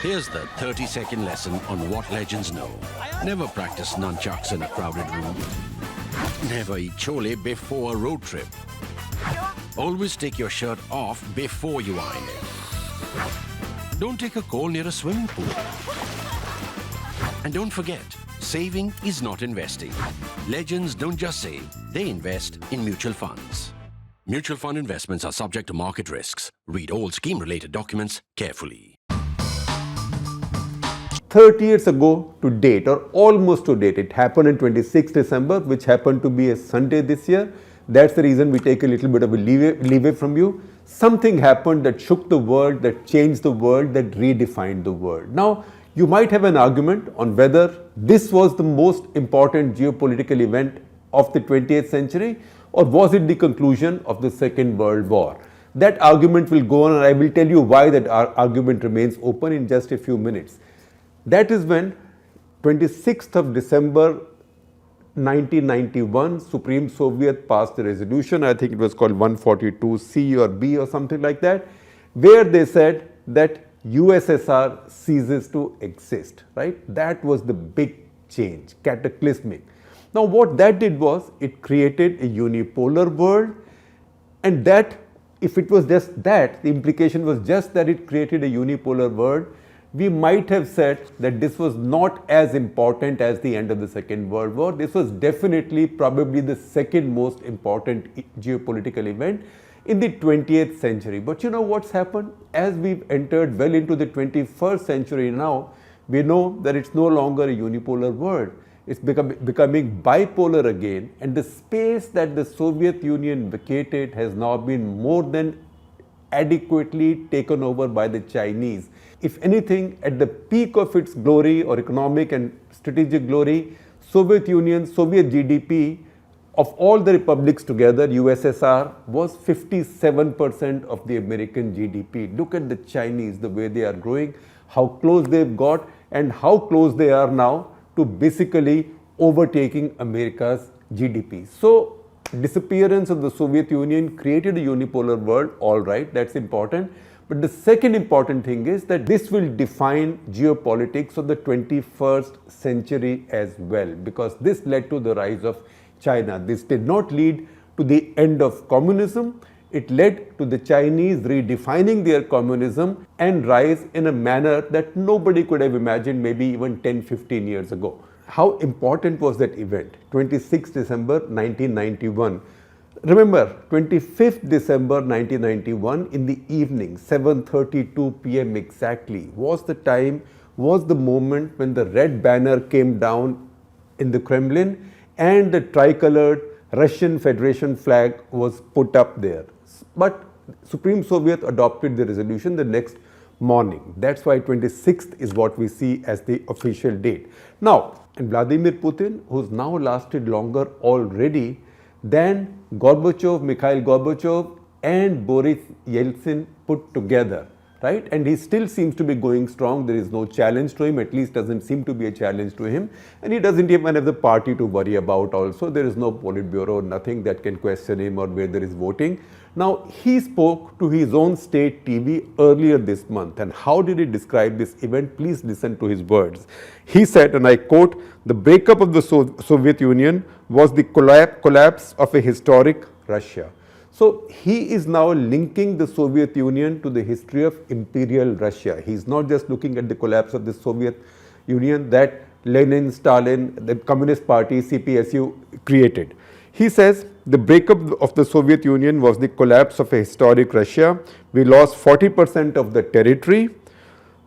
Here's the 30-second lesson on what legends know. Never practice nunchucks in a crowded room. Never eat chole before a road trip. Always take your shirt off before you iron it. Don't take a call near a swimming pool. And don't forget, saving is not investing. Legends don't just save, they invest in mutual funds. Mutual fund investments are subject to market risks. Read all scheme-related documents carefully. 30 years ago to date, or almost to date, it happened in 26 December, which happened to be a Sunday this year. That's the reason we take a little bit of a leeway from you. Something happened that shook the world, that changed the world, that redefined the world. Now, you might have an argument on whether this was the most important geopolitical event of the 20th century, or was it the conclusion of the Second World War? That argument will go on, and I will tell you why that argument remains open in just a few minutes. That is when 26th of December 1991, Supreme Soviet passed a resolution, I think it was called 142C or B or something like that, where they said that USSR ceases to exist, right? That was the big change, cataclysmic. Now what that did was, it created a unipolar world, and that, if it was just that, the implication was just that it created a unipolar world, we might have said that this was not as important as the end of the Second World War. This was definitely probably the second most important geopolitical event in the 20th century. But you know what's happened? As we've entered well into the 21st century now, we know that it's no longer a unipolar world. It's becoming bipolar again, and the space that the Soviet Union vacated has now been more than adequately taken over by the Chinese. If anything, at the peak of its glory or economic and strategic glory, Soviet Union, Soviet GDP of all the republics together, USSR, was 57% of the American GDP. Look at the Chinese, the way they are growing, how close they've got, and how close they are now to basically overtaking America's GDP. So, disappearance of the Soviet Union created a unipolar world, all right, that's important. But the second important thing is that this will define geopolitics of the 21st century as well, because this led to the rise of China. This did not lead to the end of communism. It led to the Chinese redefining their communism and rise in a manner that nobody could have imagined maybe even 10-15 years ago. How important was that event? 26 December 1991. Remember, 25th December 1991 in the evening, 7:32 p.m. exactly, was the moment when the red banner came down in the Kremlin and the tricolored Russian Federation flag was put up there. But Supreme Soviet adopted the resolution the next morning. That's why 26th is what we see as the official date. Now, and Vladimir Putin, who's now lasted longer already than Gorbachev, Mikhail Gorbachev and Boris Yeltsin put together, right? And he still seems to be going strong. There is no challenge to him, at least doesn't seem to be a challenge to him. And he doesn't even have the party to worry about also. There is no Politburo, nothing that can question him or where there is voting. Now, he spoke to his own state TV earlier this month. And how did he describe this event? Please listen to his words. He said, and I quote, "The breakup of the Soviet Union was the collapse of a historic Russia." So he is now linking the Soviet Union to the history of imperial Russia. He's not just looking at the collapse of the Soviet Union that Lenin, Stalin, the Communist Party, CPSU created. He says, the breakup of the Soviet Union was the collapse of a historic Russia. We lost 40% of the territory,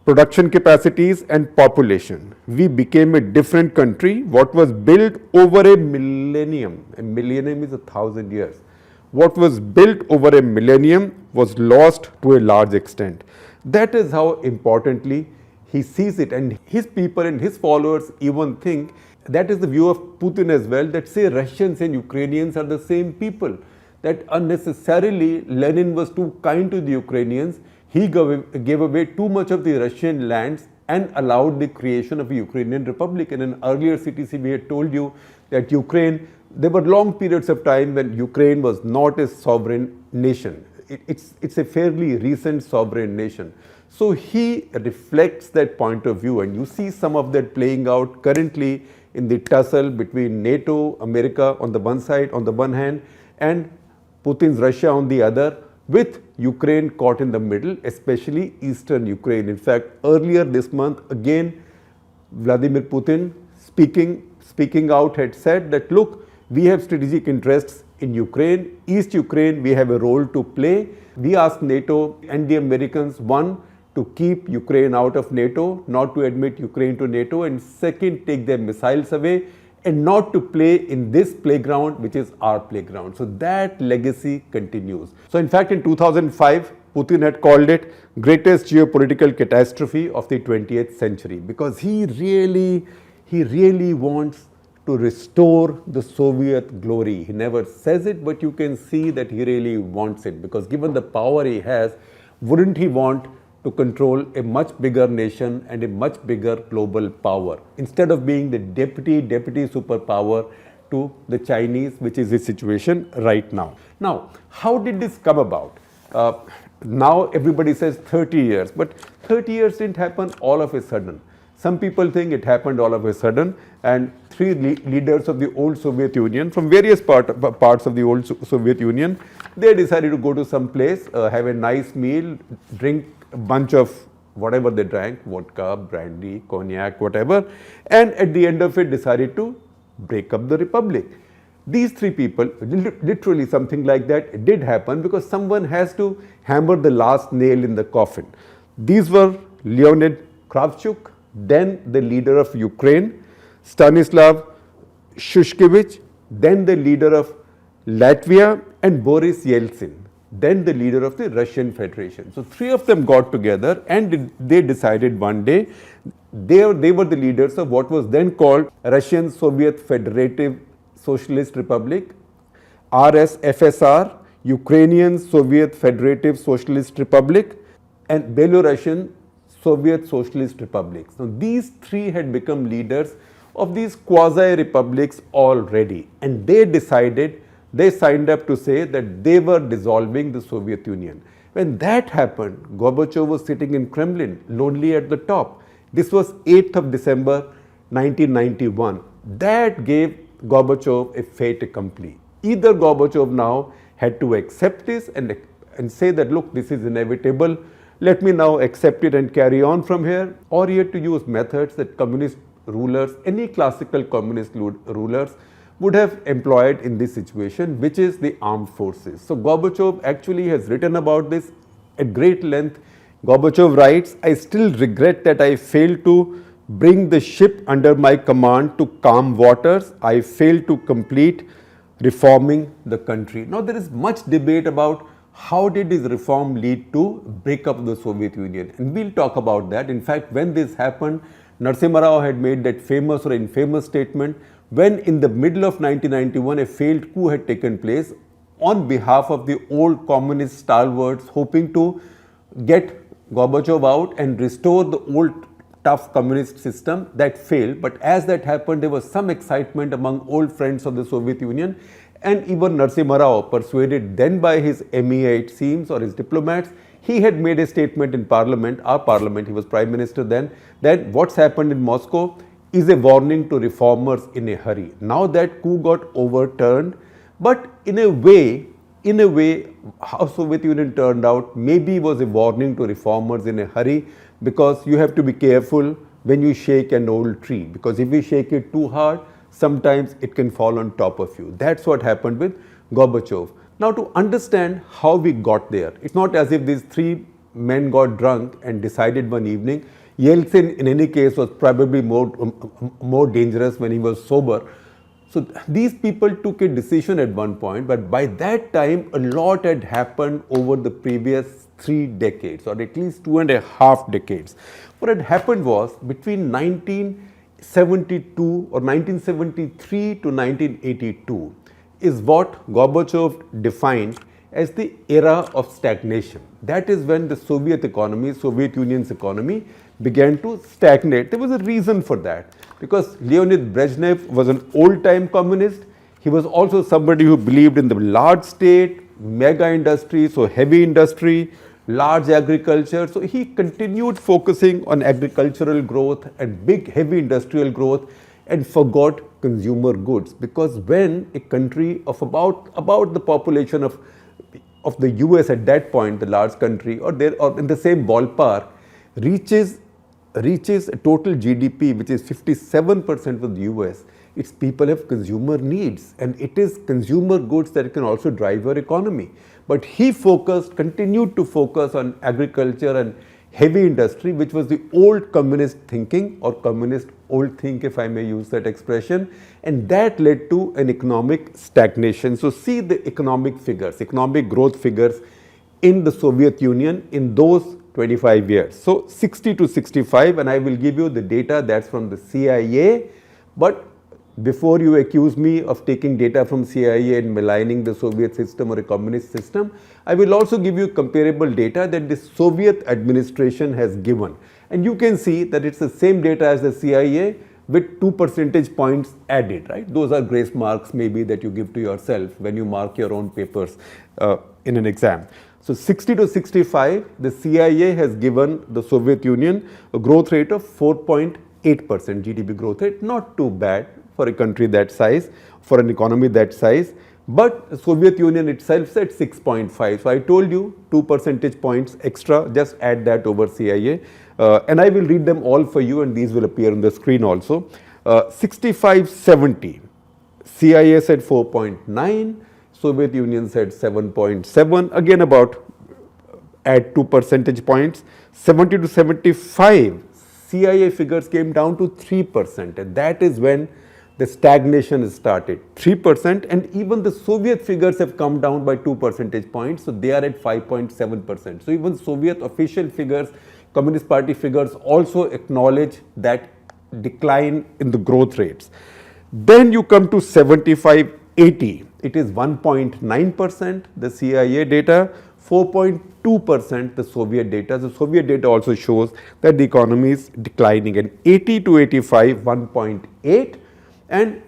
production capacities and population. We became a different country. What was built over a millennium is 1,000 years. What was built over a millennium was lost to a large extent. That is how importantly he sees it, and his people and his followers even think that is the view of Putin as well, that say Russians and Ukrainians are the same people, that unnecessarily Lenin was too kind to the Ukrainians. He gave away too much of the Russian lands and allowed the creation of a Ukrainian republic. In an earlier CTC, we had told you that Ukraine, there were long periods of time when Ukraine was not a sovereign nation. It's a fairly recent sovereign nation. So he reflects that point of view, and you see some of that playing out currently in the tussle between NATO, America on the one side, on the one hand, and Putin's Russia on the other, with Ukraine caught in the middle, especially eastern Ukraine. In fact, earlier this month, again, Vladimir Putin speaking out had said that, look, we have strategic interests in Ukraine, East Ukraine, we have a role to play. We ask NATO and the Americans, one, to keep Ukraine out of NATO, not to admit Ukraine to NATO, and second, take their missiles away and not to play in this playground, which is our playground. So that legacy continues. So in fact, in 2005, Putin had called it greatest geopolitical catastrophe of the 20th century, because he really wants to restore the Soviet glory. He never says it, but you can see that he really wants it, because given the power he has, wouldn't he want to control a much bigger nation and a much bigger global power, instead of being the deputy superpower to the Chinese, which is the situation right now. Now, how did this come about? Now everybody says 30 years, but 30 years didn't happen all of a sudden. Some people think it happened all of a sudden, and three leaders of the old Soviet Union from various parts of the old Soviet Union, they decided to go to some place, have a nice meal, drink a bunch of whatever they drank, vodka, brandy, cognac, whatever, and at the end of it decided to break up the republic. These three people, literally something like that did happen, because someone has to hammer the last nail in the coffin. These were Leonid Kravchuk, then the leader of Ukraine, Stanislav Shushkevich, then the leader of Latvia, and Boris Yeltsin, then the leader of the Russian Federation. So three of them got together and they decided one day, they were the leaders of what was then called Russian Soviet Federative Socialist Republic, RSFSR, Ukrainian Soviet Federative Socialist Republic, and Belarusian Soviet Socialist Republics. Now these three had become leaders of these quasi-republics already, and they signed up to say that they were dissolving the Soviet Union. When that happened, Gorbachev was sitting in Kremlin, lonely at the top. This was 8th of December 1991. That gave Gorbachev a fait accompli. Either Gorbachev now had to accept this and say that, look, this is inevitable, let me now accept it and carry on from here, or he had to use methods that communist rulers, any classical communist rulers, would have employed in this situation, which is the armed forces. So Gorbachev actually has written about this at great length. Gorbachev writes, I still regret that I failed to bring the ship under my command to calm waters. I failed to complete reforming the country. Now there is much debate about how did this reform lead to break up the Soviet Union, and we'll talk about that. In fact, when this happened, Narasimha Rao had made that famous or infamous statement when in the middle of 1991 a failed coup had taken place on behalf of the old communist stalwarts, hoping to get Gorbachev out and restore the old tough communist system. That failed, but as that happened, there was some excitement among old friends of the Soviet Union, and even Narasimha Rao, persuaded then by his MEA, it seems, or his diplomats, he had made a statement in parliament, our parliament, he was prime minister then, that what's happened in Moscow is a warning to reformers in a hurry. Now that coup got overturned, but in a way, how Soviet Union turned out maybe was a warning to reformers in a hurry, because you have to be careful when you shake an old tree, because if you shake it too hard, sometimes it can fall on top of you. That's what happened with Gorbachev. Now to understand how we got there, it's not as if these three men got drunk and decided one evening. Yeltsin in any case was probably more dangerous when he was sober. So these people took a decision at one point, but by that time a lot had happened over the previous 3 decades, or at least 2.5 decades. What had happened was between 1972 or 1973 to 1982 is what Gorbachev defined as the era of stagnation. That is when the Soviet economy, Soviet Union's economy, began to stagnate. There was a reason for that, because Leonid Brezhnev was an old-time communist. He was also somebody who believed in the large state, mega industry, so heavy industry, large agriculture. So he continued focusing on agricultural growth and big heavy industrial growth and forgot consumer goods, because when a country of about the population of the US at that point, the large country, or in the same ballpark, reaches a total GDP which is 57% for the US, its people have consumer needs, and it is consumer goods that can also drive your economy. But he continued to focus on agriculture and heavy industry, which was the old communist thinking, or communist old think, if I may use that expression, and that led to an economic stagnation. So see the economic figures, economic growth figures in the Soviet Union in those 25 years. So 60 to 65, and I will give you the data that's from the CIA, but before you accuse me of taking data from CIA and maligning the Soviet system or a communist system, I will also give you comparable data that the Soviet administration has given. And you can see that it's the same data as the CIA with 2 percentage points added, right? Those are grace marks maybe that you give to yourself when you mark your own papers in an exam. So 60 to 65, the CIA has given the Soviet Union a growth rate of 4.8% GDP growth rate, not too bad for a country that size, for an economy that size, but the Soviet Union itself said 6.5. So I told you 2 percentage points extra, just add that over CIA, and I will read them all for you, and these will appear on the screen also. 65-70, CIA said 4.9, Soviet Union said 7.7, again about add 2 percentage points. 70 to 75, CIA figures came down to 3%, and that is when the stagnation started, 3%, and even the Soviet figures have come down by 2 percentage points, so they are at 5.7%. So even Soviet official figures, Communist Party figures also acknowledge that decline in the growth rates. Then you come to 75-80, it is 1.9% the CIA data, 4.2% the Soviet data. The Soviet data also shows that the economy is declining, and 80 to 85, 1.8, and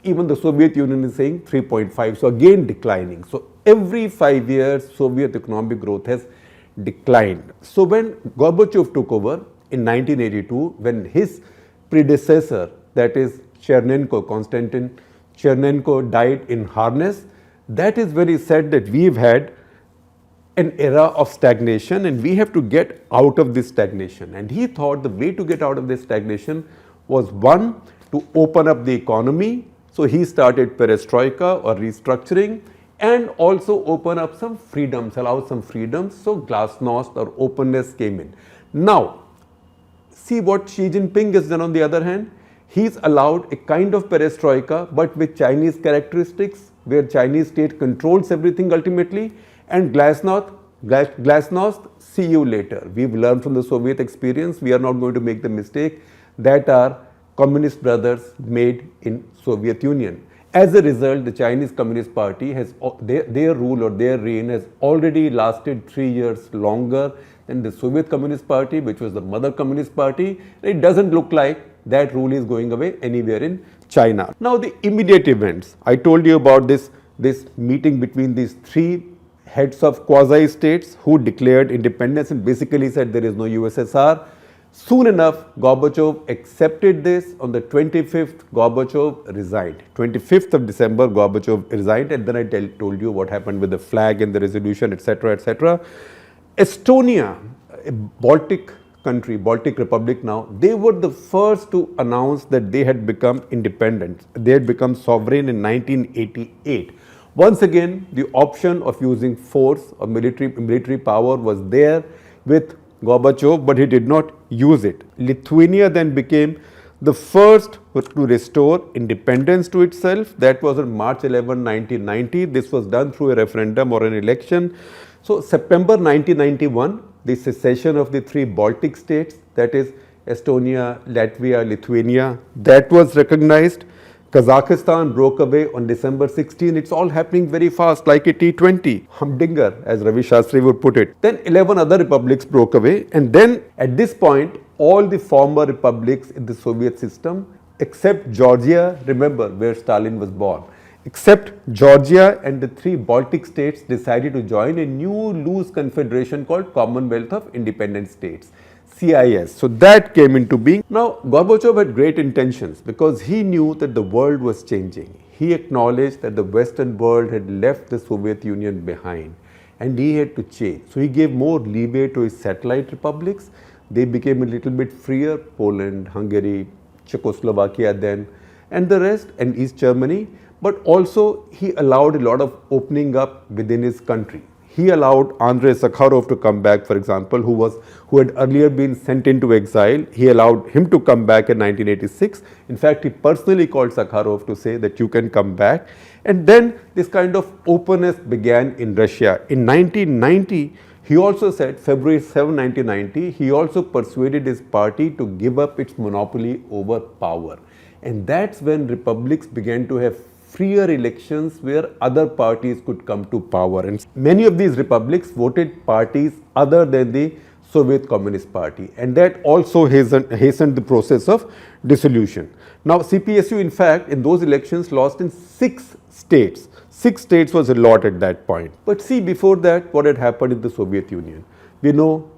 even the Soviet Union is saying 3.5, so again declining. So every 5 years Soviet economic growth has declined. So when Gorbachev took over in 1982, when his predecessor, that is Konstantin Chernenko, died in harness, that is when he said that we've had an era of stagnation and we have to get out of this stagnation. And he thought the way to get out of this stagnation was, one, to open up the economy. So he started perestroika or restructuring, and also open up some freedoms, allow some freedoms. So glasnost or openness came in. Now, see what Xi Jinping has done on the other hand. He's allowed a kind of perestroika, but with Chinese characteristics, where Chinese state controls everything ultimately, and glasnost, see you later. We've learned from the Soviet experience, we are not going to make the mistake that our communist brothers made in Soviet Union. As a result, the Chinese Communist Party has, their rule or their reign has already lasted 3 years longer than the Soviet Communist Party, which was the mother Communist Party. It doesn't look like that rule is going away anywhere in China. Now the immediate events, I told you about this meeting between these 3 heads of quasi-states who declared independence and basically said there is no USSR. Soon enough, Gorbachev accepted this. On the 25th, Gorbachev resigned. 25th of December, Gorbachev resigned, and then I told you what happened with the flag and the resolution, etc., etc. Estonia, a Baltic country, Baltic Republic now, they were the first to announce that they had become independent. They had become sovereign in 1988. Once again, the option of using force or military power was there with Gorbachev, but he did not use it. Lithuania then became the first to restore independence to itself. That was on March 11, 1990. This was done through a referendum or an election. So September 1991, the secession of the 3 Baltic states, that is Estonia, Latvia, Lithuania, that was recognized. Kazakhstan broke away on December 16. It's all happening very fast, like a T20, humdinger, as Ravi Shastri would put it. Then 11 other republics broke away, and then at this point, all the former republics in the Soviet system, except Georgia, remember where Stalin was born, except Georgia and the 3 Baltic states decided to join a new loose confederation called Commonwealth of Independent States, CIS. So that came into being. Now, Gorbachev had great intentions because he knew that the world was changing. He acknowledged that the Western world had left the Soviet Union behind and he had to change. So he gave more leeway to his satellite republics. They became a little bit freer, Poland, Hungary, Czechoslovakia then, and the rest, and East Germany. But also he allowed a lot of opening up within his country. He allowed Andrei Sakharov to come back, for example, who had earlier been sent into exile. He allowed him to come back in 1986. In fact, he personally called Sakharov to say that you can come back. And then this kind of openness began in Russia. In 1990, he also said, February 7, 1990, he also persuaded his party to give up its monopoly over power. And that's when republics began to have freer elections where other parties could come to power. And many of these republics voted parties other than the Soviet Communist Party. And that also hastened the process of dissolution. Now, CPSU, in fact, in those elections lost in 6 states. 6 states was a lot at that point. But see, before that, what had happened in the Soviet Union? We know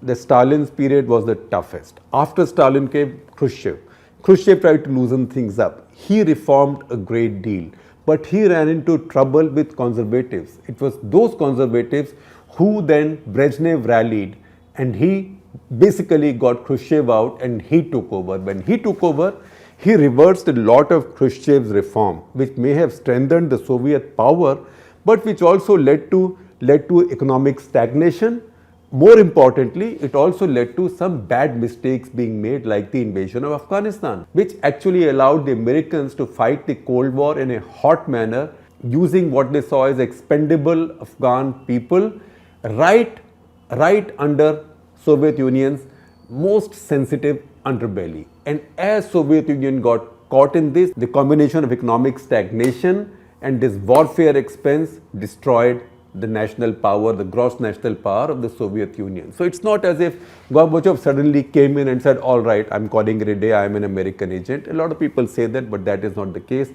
that Stalin's period was the toughest. After Stalin came Khrushchev. Khrushchev tried to loosen things up. He reformed a great deal, but he ran into trouble with conservatives. It was those conservatives who then Brezhnev rallied, and he basically got Khrushchev out and he took over. When he took over, he reversed a lot of Khrushchev's reform, which may have strengthened the Soviet power, but which also led to economic stagnation. More importantly, it also led to some bad mistakes being made, like the invasion of Afghanistan, which actually allowed the Americans to fight the Cold War in a hot manner, using what they saw as expendable Afghan people right under Soviet Union's most sensitive underbelly. And as Soviet Union got caught in this, the combination of economic stagnation and this warfare expense destroyed the national power, the gross national power of the Soviet Union. So it's not as if Gorbachev suddenly came in and said, all right, I'm calling it a day, I'm an American agent. A lot of people say that, but that is not the case.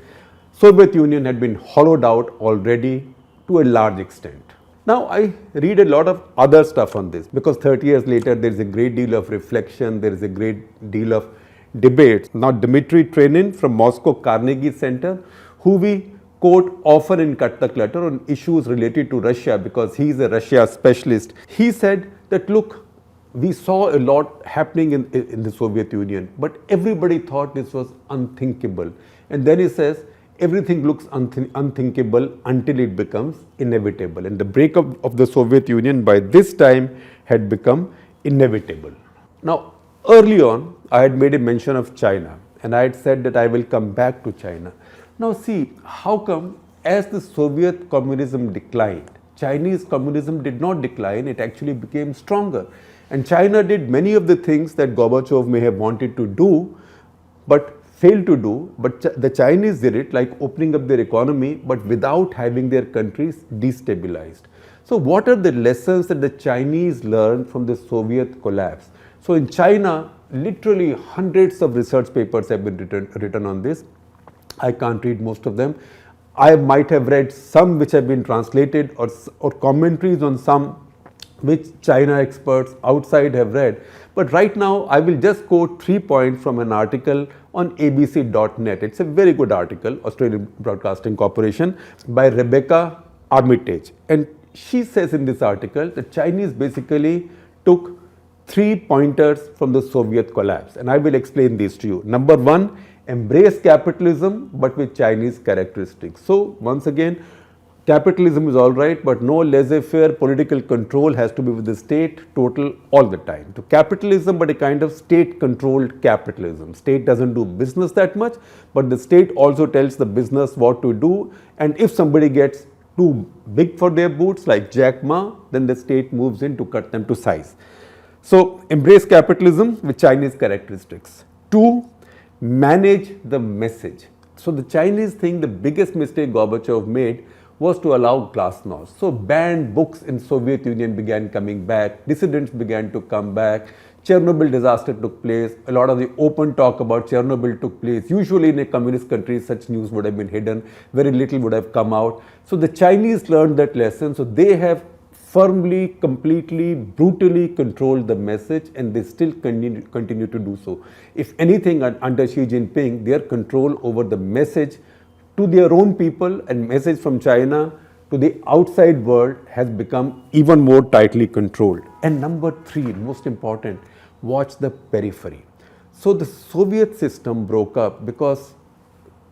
Soviet Union had been hollowed out already to a large extent. Now, I read a lot of other stuff on this because 30 years later, there is a great deal of reflection, there is a great deal of debate. Now, Dmitry Trenin from Moscow Carnegie Center, who we quote often in Cut the Clutter on issues related to Russia because he is a Russia specialist. He said that, look, we saw a lot happening in the Soviet Union, but everybody thought this was unthinkable. And then he says, everything looks unthinkable until it becomes inevitable. And the breakup of the Soviet Union by this time had become inevitable. Now, early on, I had made a mention of China and I had said that I will come back to China. Now see, how come as the Soviet communism declined, Chinese communism did not decline, it actually became stronger. And China did many of the things that Gorbachev may have wanted to do, but failed to do. But the Chinese did it, like opening up their economy, but without having their countries destabilized. So what are the lessons that the Chinese learned from the Soviet collapse? So in China, literally hundreds of research papers have been written on this. I can't read most of them. I might have read some which have been translated or commentaries on some which China experts outside have read. But right now, I will just quote 3 points from an article on abc.net. It's a very good article, Australian Broadcasting Corporation, by Rebecca Armitage. And she says in this article that Chinese basically took 3 pointers from the Soviet collapse. And I will explain these to you. Number 1, embrace capitalism but with Chinese characteristics. So once again, capitalism is all right, but no laissez-faire political control has to be with the state total all the time. So capitalism, but a kind of state-controlled capitalism. State doesn't do business that much, but the state also tells the business what to do. And if somebody gets too big for their boots, like Jack Ma, then the state moves in to cut them to size. So embrace capitalism with Chinese characteristics. 2, manage the message. So the Chinese think the biggest mistake Gorbachev made was to allow glasnost. So banned books in Soviet Union began coming back, dissidents began to come back, Chernobyl disaster took place, a lot of the open talk about Chernobyl took place. Usually in a communist country, such news would have been hidden, very little would have come out. So the Chinese learned that lesson, so they have firmly, completely, brutally controlled the message, and they still continue to do so. If anything, under Xi Jinping, their control over the message to their own people and message from China to the outside world has become even more tightly controlled. And number 3, most important, watch the periphery. So the Soviet system broke up because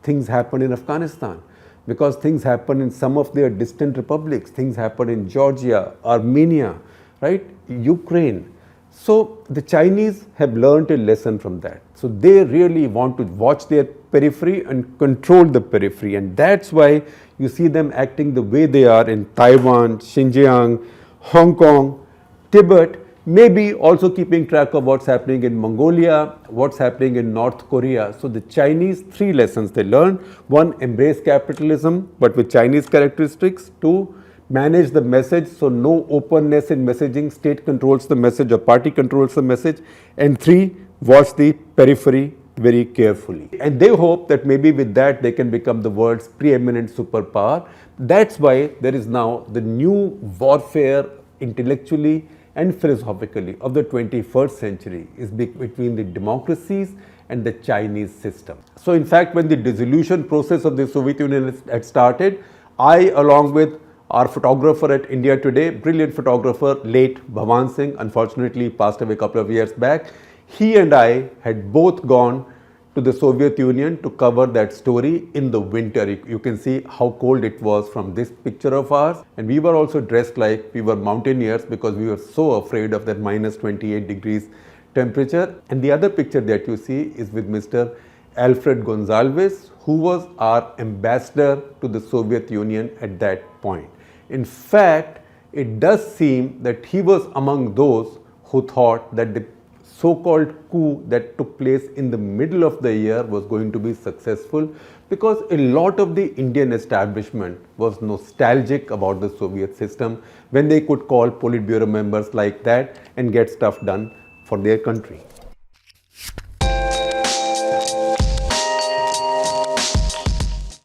things happened in Afghanistan, because things happened in some of their distant republics, things happened in Georgia, Armenia, right, Ukraine. So the Chinese have learned a lesson from that. So they really want to watch their periphery and control the periphery, and that's why you see them acting the way they are in Taiwan, Xinjiang, Hong Kong, Tibet, maybe also keeping track of what's happening in Mongolia, what's happening in North Korea. So the Chinese, 3 lessons they learned. 1, embrace capitalism but with Chinese characteristics. 2, manage the message, so no openness in messaging, state controls the message or party controls the message. And 3, watch the periphery very carefully. And they hope that maybe with that they can become the world's preeminent superpower. That's why there is now the new warfare intellectually and philosophically of the 21st century is between the democracies and the Chinese system. So in fact, when the dissolution process of the Soviet Union had started, I, along with our photographer at India Today, brilliant photographer, late Bhavan Singh, unfortunately passed away a couple of years back, he and I had both gone to the Soviet Union to cover that story in the winter. You can see how cold it was from this picture of ours. And we were also dressed like we were mountaineers because we were so afraid of that minus 28 degrees temperature. And the other picture that you see is with Mr. Alfred Gonzalez, who was our ambassador to the Soviet Union at that point. In fact, it does seem that he was among those who thought that the so-called coup that took place in the middle of the year was going to be successful, because a lot of the Indian establishment was nostalgic about the Soviet system when they could call Politburo members like that and get stuff done for their country.